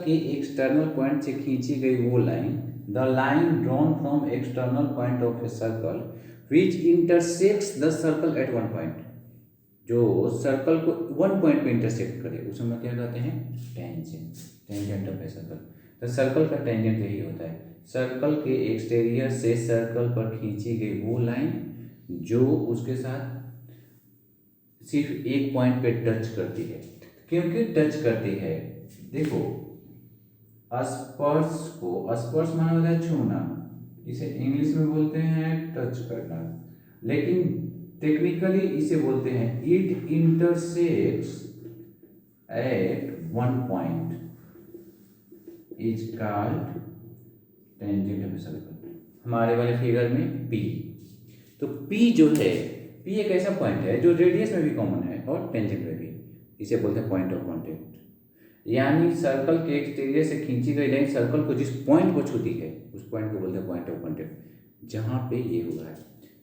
के external point से खींची गई वो line, the line drawn from external point of a circle which intersects the circle eight one point, जो circle को वन पॉइंट पे इंटरसेक्ट करे उसे हम क्या कहते हैं, tangent. Tangent of a circle, तो सर्कल का टेंजेंट यही होता है, सर्कल के एक्सटीरियर से सर्कल पर खींची गई वो लाइन जो उसके साथ सिर्फ एक पॉइंट पे टच करती है। क्योंकि टच करती है, देखो स्पर्श को, स्पर्श माना होता है छूना, इसे इंग्लिश में बोलते हैं टच करना, लेकिन टेक्निकली इसे बोलते हैं it intersects at one point is called tangent of a circle. हमारे वाले फिगर में पी, तो पी जो है, पी एक ऐसा पॉइंट है जो रेडियस में भी कॉमन है और टेंजेंट में भी, इसे बोलते हैं पॉइंट ऑफ कांटेक्ट। यानी सर्कल के एक्सटीरियर से खींची गई लाइन सर्कल को जिस पॉइंट को छूती है उस पॉइंट को बोलते हैं पॉइंट ऑफ कांटेक्ट, जहाँ पे ये हुआ है।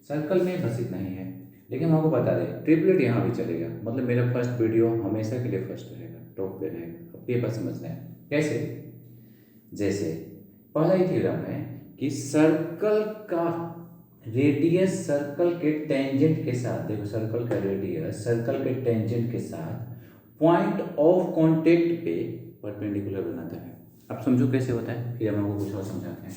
सर्कल में बस इतना ही है, लेकिन मैं आपको बता दें ट्रिपलेट यहाँ भी चलेगा, मतलब मेरा फर्स्ट वीडियो हमेशा के लिए फर्स्ट रहेगा, टॉप पे रहेगा। अब ये बात समझना है कैसे, जैसे पहला ही थ्योरम है कि सर्कल का रेडियस सर्कल के टेंजेंट के साथ, देखो सर्कल का रेडियस सर्कल के टेंजेंट के साथ पॉइंट ऑफ कांटेक्ट पे परपेंडिकुलर बनाता है। अब समझो कैसे होता है, फिर हम आपको कुछ और समझाते हैं।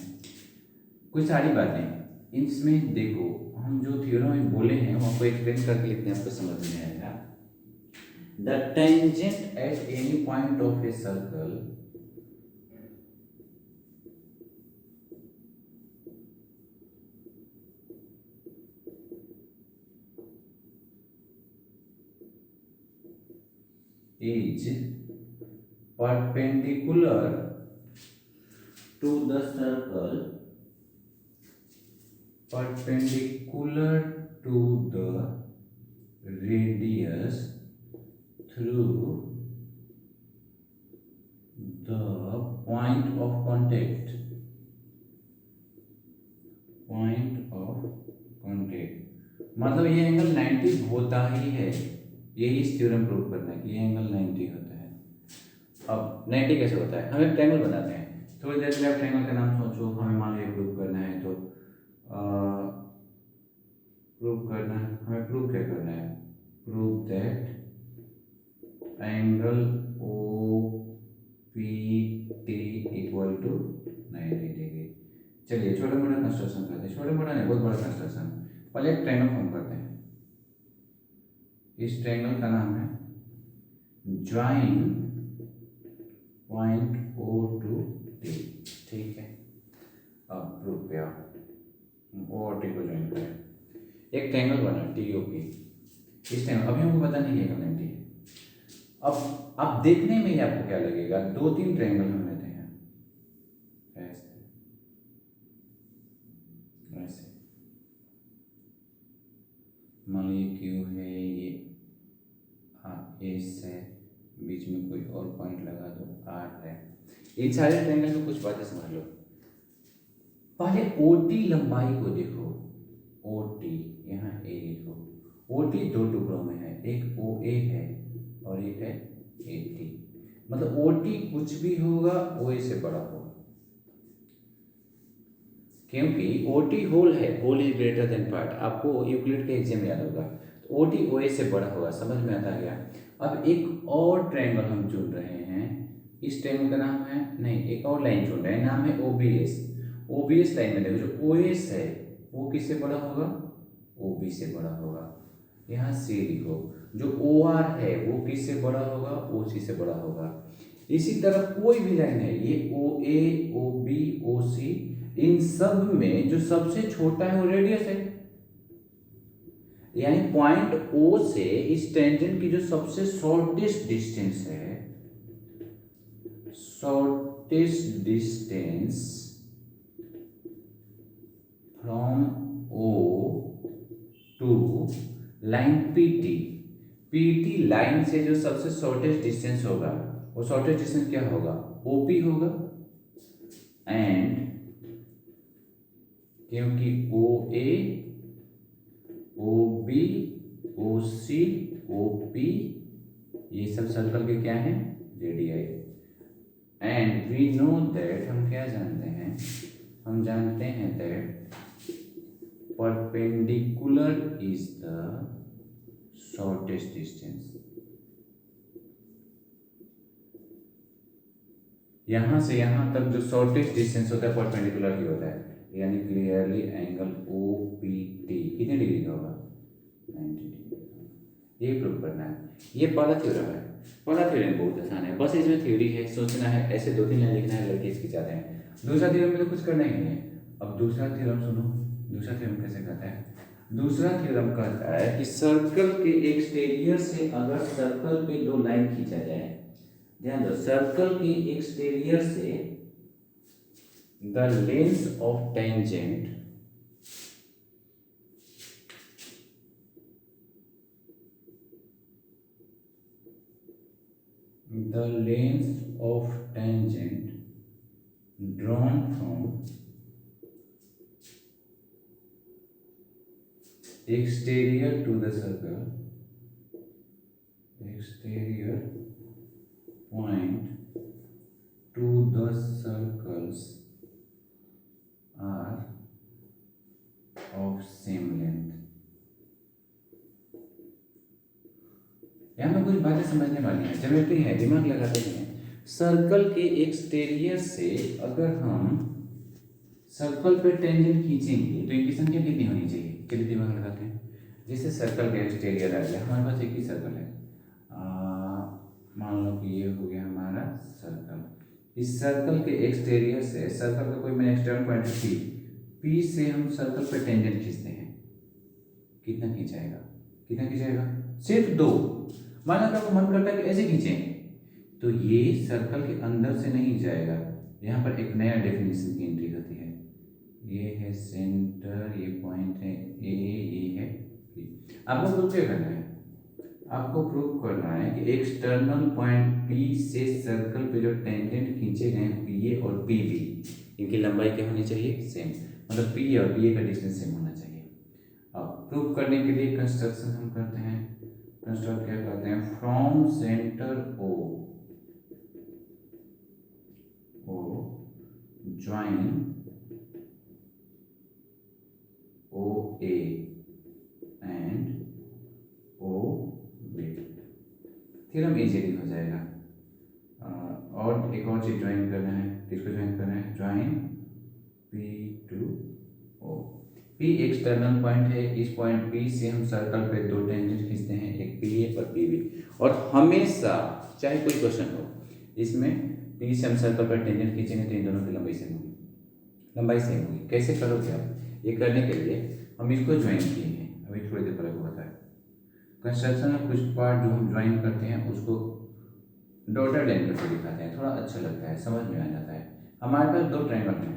कुछ सारी बातें इसमें देखो, हम जो थ्योरम बोले हैं वो आपको एक्सप्लेन करके लिखते हैं, आपको समझ में आएगा। The tangent at any point of a circle is perpendicular to the circle, perpendicular to the radius through the point of contact, point of contact, मतलब ये एंगल 90 होता ही है, यही इस थ्योरम प्रूव करना है कि ये एंगल 90 होता है। अब 90 कैसे होता है, हम एक ट्रायंगल बनाते हैं, थोड़ी देर के लिए आप ट्रायंगल का नाम सोचो, हमें मान लीजिए प्रूव करना है, तो प्रूव करना है, हमें प्रूव क्या करना है, prove that angle O P T equal to 90 degree. चलिए छोटा मोटा कंस्ट्रक्शन करते हैं, छोटा मोटा नहीं बहुत बड़ा कंस्ट्रक्शन। पहले एक ट्रायंगल फॉर्म करते हैं, इस ट्रायंगल का नाम है join point O to T, ठीक है। अब प्रूफ पे आओ, ओ और टी को ज्वाइन करें, एक ट्रायंगल बना टी ओ पी। इस ट्रायंगल अभी हमको पता नहीं है कौन टी है। अब देखने में ही आपको क्या लगेगा, दो तीन ट्रायंगल हम लेते हैं ऐसे ऐसे, मान लीजिए क्यू है, ये एस है, बीच में कोई और पॉइंट लगा दो आर है। इन सारे ट्रायंगल में कुछ बातें समझ लो। पहले ओटी लंबाई को देखो, ओटी यहाँ ए लिखो, ओटी दो टुकड़ों में है, एक ओ ए है और एक है ए टी, मतलब ओटी कुछ भी होगा ओ ए से बड़ा होगा, क्योंकि ओटी होल है, whole is greater than part, आपको यूक्लिड के एग्जाम याद होगा, तो ओटी ओ ए से बड़ा होगा, समझ में आता गया। अब एक और ट्रायंगल हम चुन रहे हैं, इस ट्रायंगल का नाम है, नहीं एक और लाइन चुन रहे हैं, नाम है ओबीएस। ओबीएस लाइन में देखो जो ओएस है वो किससे बड़ा होगा, ओबी से बड़ा होगा, यहाँ सी लिखो। जो ओ आर है वो किससे बड़ा होगा, ओ सी से बड़ा होगा। इसी तरह कोई भी लाइन है, ये ओ ए ओ बी ओ सी, इन सब में जो सबसे छोटा है वो रेडियस है, यानी पॉइंट ओ से इस टेंजेंट की जो सबसे शॉर्टेस्ट डिस्टेंस है, shortest distance from O to line PT, PT line से जो सबसे शॉर्टेस्ट डिस्टेंस होगा वो शॉर्टेस्ट डिस्टेंस क्या होगा, ओपी होगा। एंड क्योंकि ओ ए ओ बी ओ सी ओ पी ये सब सर्कल के क्या हैं, radii, and we know that, हम क्या जानते हैं, हम जानते हैं that perpendicular is the shortest distance. यहां से यहां तक जो शॉर्टेस्ट डिस्टेंस होता है परपेंडिकुलर ही होता है, यानी clearly angle O P T कितने डिग्री का होगा, 90 डिग्री। ये प्रूव करना है। ये पहला थ्योरम है। पहला थ्योरम बहुत आसान है, बस इसमें थ्योरी है, सोचना है, ऐसे 2-3 लाइन लिखना है, लड़के इसकी जाते हैं। दूसरा थ्योरम में तो कुछ करना ही नहीं है। अब दूसरा थ्योरम सुनो, दूसरा थ्योरम कैसे कहता है। दूसरा थ्योरम कहता है कि सर्कल के एक्सटीरियर से अगर सर्कल पे 2 लाइन खींचा जाए, ध्यान दो, सर्कल के एक्सटीरियर से the length of tangent drawn from exterior to the circle, exterior point to the circles are of same length। यहाँ में कुछ बातें समझने वाली हैं, ज्योमेट्री है, दिमाग लगाते हैं। सर्कल के एक्सटीरियर से अगर हम सर्कल पे टेंजेंट खींचेंगे तो इनकी संख्या कितनी होनी चाहिए, चलिए दिमाग लगाते हैं। जैसे सर्कल का एक्सटीरियर आ गया, हमारे पास एक ही सर्कल है, मान लो कि ये हो गया हमारा सर्कल। इस सर्कल के एक्सटीरियर से, सर्कल का कोई मैं एक्सटर्नल पॉइंट पी, पी से हम सर्कल पे टेंजेंट खींचते हैं, कितना खींचाएगा, कितना खींचाएगा, सिर्फ 2। मान लो आपको मन करता है कि ऐसे खींचें, तो ये सर्कल के अंदर से नहीं जाएगा। यहाँ पर एक नया डेफिनेशन की एंट्री होती है, ये है सेंटर, ये पॉइंट है ए, ये है पी। आपको प्रूव क्या करना है, आपको प्रूव करना है कि एक्सटर्नल पॉइंट पी से सर्कल पे जो टेंजेंट खींचे गए पी ए और पी बी, इनकी लंबाई क्या होनी चाहिए, सेम, मतलब पी और बी ए का डिस्टेंस सेम होना चाहिए। अब प्रूव करने के लिए कंस्ट्रक्शन हम करते हैं, कंस्ट्रक्ट क्या करते हैं, from centre O join O A and O B. Theorem easily हो जाएगा। और एक और चीज ज्वाइन करना है, किसको ज्वाइन करना है, join P to O. P external point है, इस पॉइंट पी से हम सर्कल पे 2 टेंजेंट खींचते हैं, एक पी ए और पी बी। और हमेशा चाहे कोई क्वेश्चन हो, इसमें पी से हम सर्कल पर टेंजेंट खींचेंगे तो इन दोनों की लंबाई सेम होगी, लंबाई सेम होगी। कैसे करोगे आप, ये करने के लिए हम इसको ज्वाइन किए हैं, अभी थोड़ी देर पहले हुआ था। कंस्ट्रक्शन में कुछ पार्ट जो हम ज्वाइन करते हैं उसको डॉटेड लाइन करके दिखाते हैं, थोड़ा अच्छा लगता है, समझ में आ जाता है। हमारे पास 2 ट्रायंगल हैं,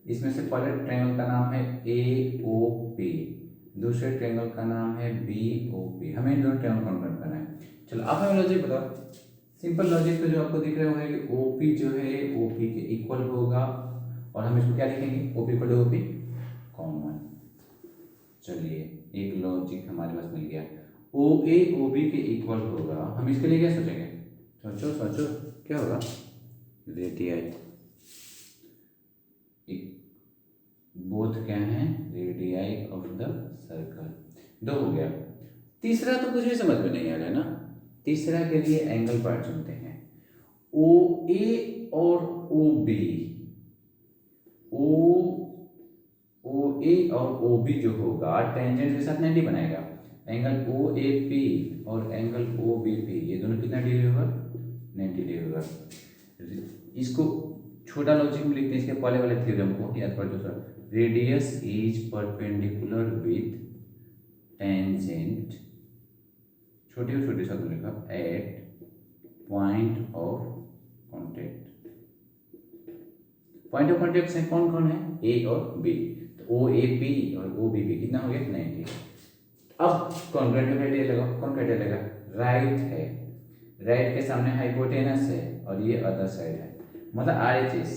इसमें से पहले ट्रायंगल का नाम है ए ओ पी, दूसरे ट्रायंगल का नाम है बी ओ पी। हमें इन दोनों ट्रायंगल कॉन्वर्ट करना है। चलो आप हमें लॉजिक बताओ, सिंपल लॉजिक तो जो आपको दिख रहा है कि OP जो है OP के इक्वल होगा, और हम इसको क्या लिखेंगे, OP equal to OP common. चलिए एक लॉजिक हमारे पास मिल गया, OA OB के इक्वल होगा। हम इसके लिए क्या सोचेंगे, सोचो सोचो क्या होगा, रेडियाई, बोथ क्या है, रेडियाई ऑफ द सर्कल। 2 हो गया। तीसरा तो कुछ भी समझ में नहीं आ रहा है ना, तीसरा के लिए एंगल पार्ट चुनते हैं। OA और OB, OA और OB जो होगा टेंजेंट के साथ 90 बनाएगा। एंगल OAP और एंगल OBP ये दोनों कितना डिग्री होगा, 90 डिग्री होगा। इसको छोटा लॉजिक में लिखते हैं, इसके पहले वाले थ्योरम को याद कर दो sir, radius is perpendicular with tangent, छोटे शब्द लिखा, at point of contact. Point of contact से कौन कौन है, ए और बी, तो ओ ए पी और ओ बी बी कितना हो गया, 90। अब कौन क्राइटेरिया लगाओ, कौन क्राइटेरिया लगा, राइट है, राइट के सामने हाइपोटेनस है और ये अदर साइड है, मतलब RHS।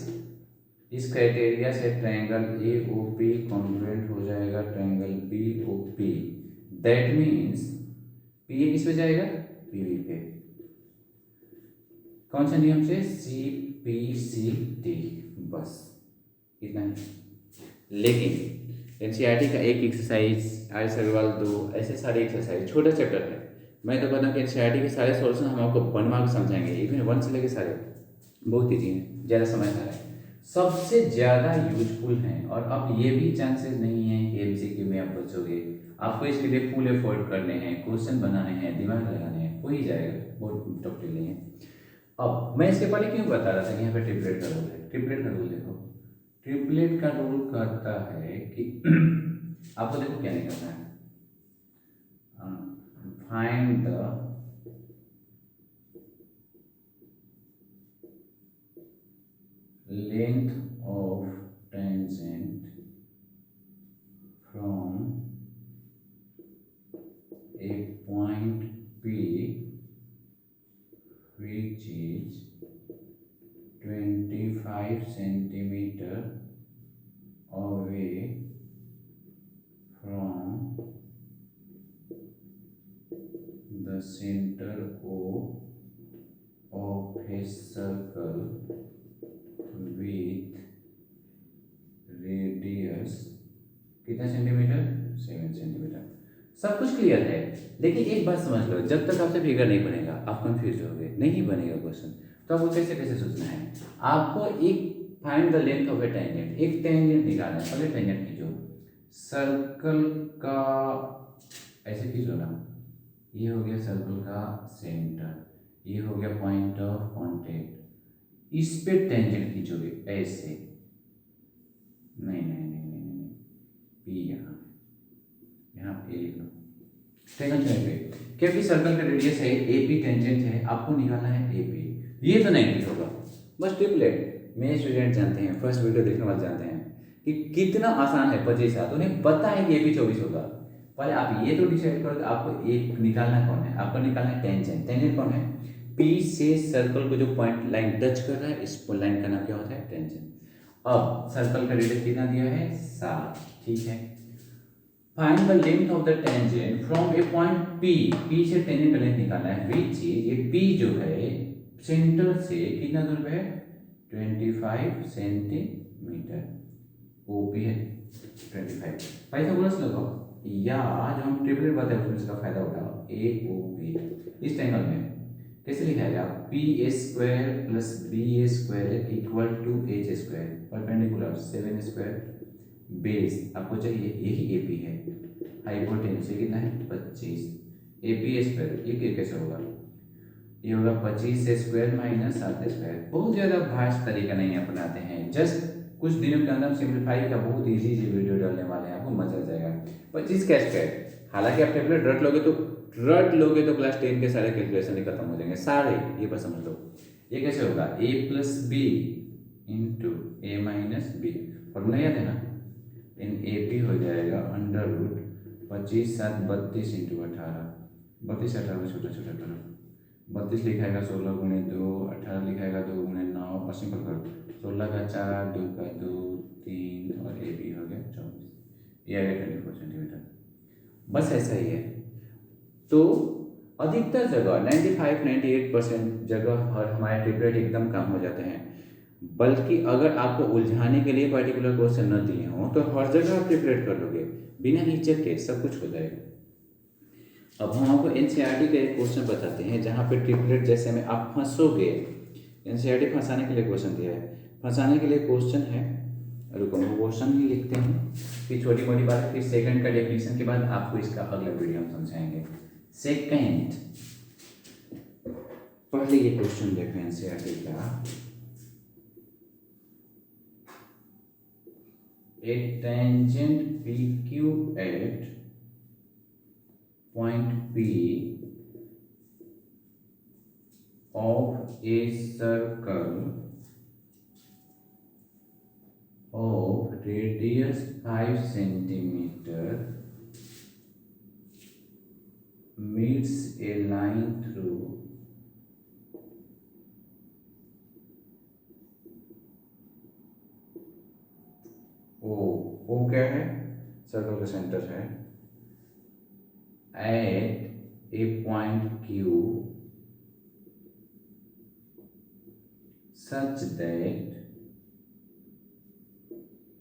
इस क्राइटेरिया से ट्रायंगल AOP कॉन्ग्रुएंट हो जाएगा triangle BOP। That means P A किस पे जाएगा, PB पे। कौन से नियम से? CPCD, बस इतना ही। लेकिन एनसीईआरटी का एक एक्सरसाइज, आर्यस अग्रवाल 2, ऐसे सारे एक्सरसाइज छोटा चैप्टर है। मैं तो कहता हूँ कि एनसीईआरटी के सारे सॉल्यूशन हम आपको बनवा के समझाएंगे, इवन 1 से लेके सारे, बहुत ईजी हैं, ज़्यादा समय ना है, सबसे ज़्यादा यूजफुल हैं। और अब ये भी चांसेस नहीं है कि एमसीक्यू में आप बचोगे, आपको इसके लिए फुल एफर्ट करने हैं, क्वेश्चन बनाने हैं, दिमाग लगाने हैं, हो ही जाएगा, बहुत टफ नहीं है। अब मैं इसके पहले क्यों बता रहा था कि यहाँ पे ट्रिपलेट का रूल है। ट्रिपलेट का रूल देखो, ट्रिपलेट का रूल कहता है कि आपको देखो क्या निकलना है, find the length of tangent from a point P which is 25 centimeter away from the center O of a circle with radius कितना सेंटीमीटर? 7 सेंटीमीटर। सब कुछ क्लियर है, लेकिन एक बात समझ लो, जब तक आपसे फिगर नहीं बनेगा आप कंफ्यूज होगे, नहीं बनेगा क्वेश्चन, तो आपको कैसे कैसे सोचना है। आपको एक find the length of A tangent, एक टेंजेंट निकालना है। पहले टेंजेंट खींचो, सर्कल का ऐसे खींचो ना, ये हो गया सर्कल का सेंटर, ये हो गया पॉइंट ऑफ कांटेक्ट, इस पे टेंजेंट खींचोगे ऐसे, नहीं नहीं नहीं नहीं नहीं, पी यहाँ पे लिख लो, टेंजेंट पे, क्योंकि सर्कल का रेडियस है, एपी टेंजेंट है, आपको निकालना है एपी, ये तो 90 होगा। बस ट्रिपलेट मेरे स्टूडेंट जानते हैं, फर्स्ट वीडियो देखने वाले जानते हैं कि कितना आसान है 25 साल, उन्हें पता है कि एपी 24 होगा। पहले आप ये तो डिसाइड करो कि आपको एक निकालना कौन है, आपको निकालना है टेंजेंट। टेंजेंट कौन है? पी से सर्कल को जो पॉइंट लाइन टच कर रहा है, इस लाइन का नाम क्या होता है? टेंजेंट। अब सर्कल का रेडियस कितना दिया है? 7, ठीक है। Find the length of the tangent from A point P, P से टेंजेंट का लेंथ निकालना है, विच इज, ये पी जो है सेंटर से कितना दूर पे है? 25 सेंटीमीटर, ओपी है 25। पाइथागोरस लगाओ, या जो हम ट्रिपलेट बताए उसमें इसका फायदा उठाओ, ए ओ पी। इस ट्रायंगल में कैसे लिखा जाएगा? P A square plus B A square equal to H square, perpendicular 7 square, base आपको चाहिए, यही ए पी है, हाइपोटेन्यूज कितना है? 25, ए पी स्क्वायर, ये कैसे होगा? ये होगा 25 स्क्वायर माइनस 7 स्क्वायर। बहुत ज़्यादा भास्ट तरीका नहीं अपनाते हैं, जस्ट कुछ दिनों के अंदर सिंप्लीफाई का बहुत इजी वीडियो डालने वाले हैं, आपको मजा आ जाएगा। 25 का स्क्वायर, हालांकि आप टेबलेट रट लोगे तो क्लास 10 के सारे कैलकुलेशन ही खत्म हो जाएंगे सारे, ये बस समझ लो। ये कैसे होगा? ए प्लस बी इंटू ए माइनस बी, फॉर्मूला याद है ना? इन ए पी हो जाएगा अंडर रूट 25 7 32 इंटू 18, 32 18 को छोटा छोटा करो, 32 लिखाएगा 16 गुणे 2, 18 लिखाएगा 2 गुणे 9, और सिंपल करो, 16 का 4, 2 का 2, 3 और ए बी हो गया 24, ये आ गया 24 सेंटीमीटर। बस ऐसा ही है। तो अधिकतर जगह 95-98% जगह हर हमारे ट्रिपलेट एकदम कम हो जाते हैं, बल्कि अगर आपको उलझाने के लिए पर्टिकुलर क्वेश्चन न दिए हों तो हर जगह आप ट्रिपलेट कर लोगे बिना हिचक के, सब कुछ हो जाएगा। अब हम आपको एनसीईआरटी का एक क्वेश्चन बताते हैं जहाँ पे ट्रिपलेट जैसे में आप फंसोगे। एनसीईआरटी फंसाने के लिए क्वेश्चन दिया है, फंसाने के लिए क्वेश्चन है, रुको वो क्वेश्चन ही लिखते हैं, फिर छोटी मोटी बात, फिर सेकंड का डेफिनेशन के बाद आपको इसका अगला वीडियो हम समझाएंगे। सेकंड, पहले ये क्वेश्चन देखो एनसीईआरटी का। A tangent PQ at point P of a circle of radius 5 centimeter meets a line through O क्या है? सर्कल का सेंटर है, at a point Q such that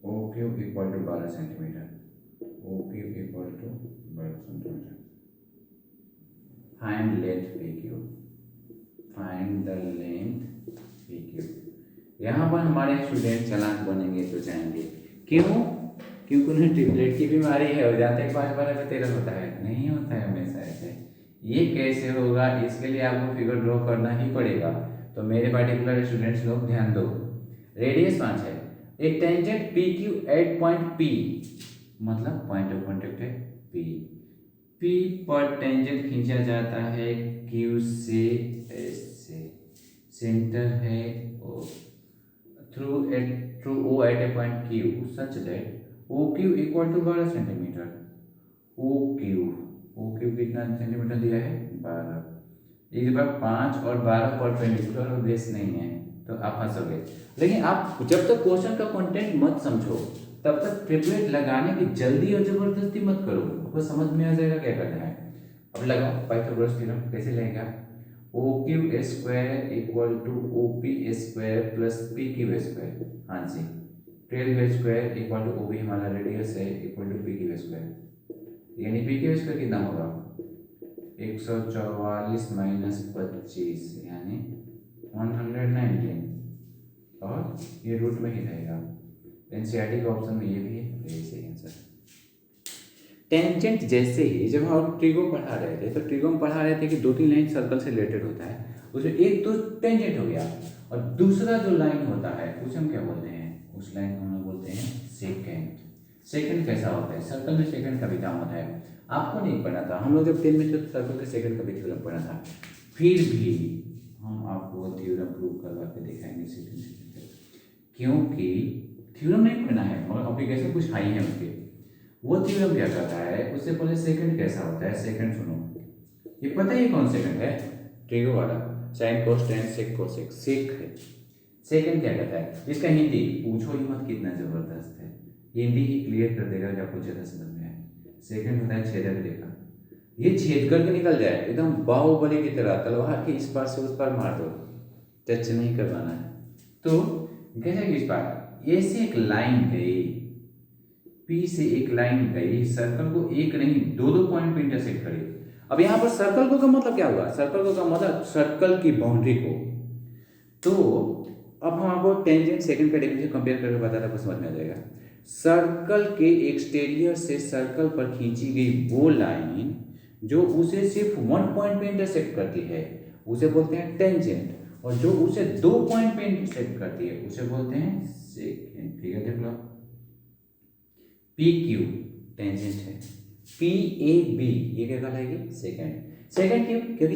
O Q equal to 12 centimetre, O Q equal to 12 centimetre. Find length P Q, find the length P Q. यहाँ पर हमारे student चालाक बनेंगे तो जाएंगे, क्यों? क्योंकि उन्हें ट्रिपलेट की बीमारी है, हो जाते हैं 5 12 होता है, नहीं होता है हमेशा ऐसे। ये कैसे होगा, इसके लिए आपको फिगर ड्रॉ करना ही पड़ेगा। तो मेरे पर्टिकुलर स्टूडेंट्स लोग ध्यान दो। रेडियस 5 है, एक tangent P Q at point P, मतलब पॉइंट ऑफ कॉन्टेक्ट है पी, पी पर टेंजेंट खींचा जाता है क्यू से एस से, सेंटर है O, through O at a point Q such that O Q equal to 12 centimetre. O Q कितना सेंटीमीटर दिया है 12। इस बार 5 और 12 परपेंडिकुलर और बेस नहीं है तो आप फंसोगे। लेकिन आप जब तक क्वेश्चन का कंटेंट मत समझो तब तक ट्रिपलेट लगाने की जल्दी और जबरदस्ती मत करो, आपको समझ में आ जाएगा क्या करना है। अब लगाओ पाइथागोरस थ्योरम, कैसे लगेगा? O Q square equal to O P square plus P Q square. हाँ जी, 12 स्क्वायर इक्वल टू ओ भी हमारा रेडियस है equal to P Q square, यानी पी क्यू स्क्वायर कितना होगा 144 माइनस 25 यानी 119, और ये रूट में ही रहेगा। एनसीईआरटी के ऑप्शन में ये भी है, यही सही आंसर। टेंजेंट जैसे ही जब हम ट्रिगो पढ़ा रहे थे तो ट्रिगो में पढ़ा रहे थे कि 2 3 लाइन सर्कल से रिलेटेड होता है, उसमें एक तो टेंजेंट हो गया और दूसरा जो लाइन होता है उसे हम क्या बोलते हैं, उस लाइन को हम बोलते हैं सेकेंड। सेकंड कैसा होता है, सर्कल में सेकंड का भी काम होता है, आपको नहीं पढ़ा था, हम लोग जब 10 में थे तो सर्कल के सेकंड का भी थ्योरम पढ़ा था। फिर भी हम आपको थ्योरम प्रूव करवा के दिखाएंगे सेकंड, क्योंकि थ्योरम नहीं पढ़ना है मगर एप्लीकेशन कुछ आई है उसके। वो थ्योरम क्या करता है, उससे पहले सेकंड कैसा होता है, सेकंड सुनो, ये पता है कौन सेकंड है, ट्रिगो वाला, sine cos tan sec cosec, sec है। सेकंड क्या कहता है, इसका हिंदी पूछो ही मत कितना जबरदस्त है, हिंदी ही क्लियर कर देगा कि आपको ज़्यादा समझ में आए। सेकंड होता है छेदक रेखा, ये छेद करके निकल जाए एकदम बाहुबली की तरह, तलवार के इस पार से उस पार मार दो, टच नहीं करवाना है। तो कैसे कि इस पार ए से एक लाइन गई, पी से एक लाइन गई, सर्कल को एक नहीं 2 पॉइंट पे इंटरसेक्ट करी। अब यहाँ पर सर्कल को का मतलब क्या हुआ, सर्कल को का मतलब सर्कल की बाउंड्री को। तो अब हम आपको टेंजेंट सेकंड का डेफिनेशन कंपेयर करके बता रहा, समझ में आ जाएगा। सर्कल के एक्सटीरियर से सर्कल पर खींची गई वो लाइन जो उसे सिर्फ 1 पॉइंट पे इंटरसेक्ट करती है उसे बोलते हैं टेंजेंट, और जो उसे 2 पॉइंट पे इंटरसेक्ट करती है उसे बोलते हैं सेकेंड। फिगर देख लो, पी क्यू टेंजेंट है, पी ए बी ये क्या कहलाएगी सेकेंड। सेकेंड क्यों, क्योंकि